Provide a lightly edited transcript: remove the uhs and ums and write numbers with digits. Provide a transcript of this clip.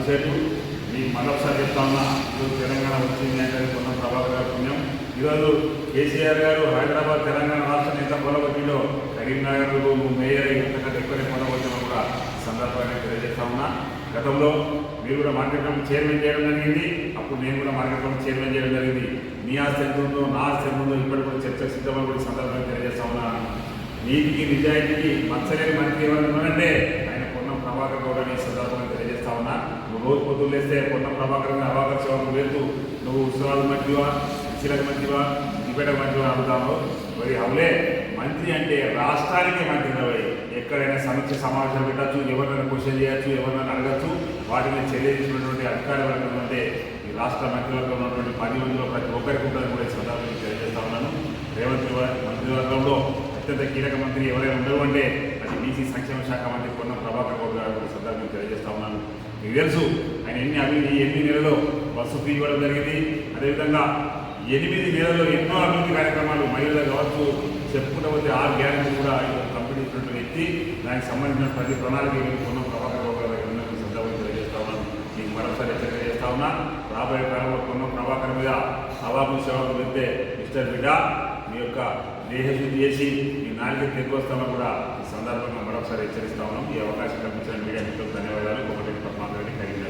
Appreciate. మీకు మరొకసారి చెప్తా ఉన్నా, ఈరోజు తెలంగాణ వచ్చింది అంటే పొన్నం ప్రభాకర్ గారి పుణ్యం. ఈరోజు కేసీఆర్ గారు హైదరాబాద్ తెలంగాణ రాష్ట్రం ఎంత పొలగొట్టిందో కరీంనగర్ మేయర్ ఇంతకంటే ఎక్కువనే పొలగొట్టినా కూడా సందర్భంగా తెలియజేస్తా ఉన్నా. గతంలో మీరు కూడా మార్కెట్ కమిటీ చైర్మన్ చేయడం జరిగింది, అప్పుడు నేను కూడా మార్కెట్ కమిటీ చైర్మన్ చేయడం జరిగింది. మీ ఆస్తి ఎంత ఉందో నా ఆస్తి ఎంత ఉందో ఇప్పటికి కూడా చర్చకు సిద్ధమని కూడా సందర్భంగా తెలియజేస్తా ఉన్నాను. నీతికి నిజాయితీకి మచ్చలేని మంత్రి ఎవరైనా ఉన్నారంటే ఆయన పొన్నం ప్రభాకర్ గౌడ్ అని సందర్భంగా తెలియజేస్తా ఉన్నా. నువ్వు రోజు పొద్దులు వేస్తే పొన్నం ప్రభాకర్ అవాకర్ సేవకు వెళ్తూ నువ్వు ఉత్సవాల మధ్యవా, శిక్షలకు మధ్యవా, ఇంటిపేట మధ్యవా అడుగుతావు. మరి అవులే, మంత్రి అంటే రాష్ట్రానికి మంత్రి రవై ఎక్కడైనా సమీక్ష సమావేశం పెట్టచ్చు, ఎవరినైనా క్వశ్చన్ చేయొచ్చు, ఎవరినైనా అడగచ్చు. వాటిని చెల్లించినటువంటి అధికారులు అంటే ఈ రాష్ట్ర మంత్రివర్గంలో ఉన్నటువంటి 10 మందిలో ప్రతి ఒక్కరికి ఉంటుందని కూడా ఈ సందర్భంగా తెలియజేస్తా ఉన్నాను. రేవంత్ మంత్రివర్గంలో అత్యంత కీలక మంత్రి ఎవరైనా ఉండరు అంటే అది బీసీ సంక్షేమ శాఖ మంత్రి పొన్నం ప్రభాకర్ గౌడ్ గారు కూడా సందర్భంగా తెలియజేస్తా ఉన్నాను. మీకు తెలుసు ఆయన ఎన్ని నెలలో బస్సు ఫీ ఇవ్వడం జరిగింది. అదేవిధంగా 8 నెలల్లో ఎన్నో అభివృద్ధి కార్యక్రమాలు మహిళలు కావచ్చు, చెప్పుకుంటూ పోతే 6 గ్యారెంటీ కూడా కంపెనీ ఇచ్చినటువంటి వ్యక్తి. దానికి సంబంధించిన ప్రతి ప్రణాళిక పొన్నం ప్రభాకర్ గౌడ్ గారి దగ్గర సందర్భంగా తెలియజేస్తా ఉన్నాను. మీకు మరొకసారి హెచ్చరిక చేస్తా ఉన్నా, రాబోయే కాలంలో పొన్నం ప్రభాకర్ మీద అవాబు సేవలు వెళ్తే మిస్టర్ బిడ్డ మీ యొక్క దేహశుద్ధి చేసి ఈ నాలుగు తిరిగి వస్తామని కూడా ఈ సందర్భంగా మరొకసారి హెచ్చరిస్తా ఉన్నాం. ఈ అవకాశం కల్పించిన మీడియా మిత్రులకు ధన్యవాదాలు. ఒకటి మాట్లాడి కలిగిన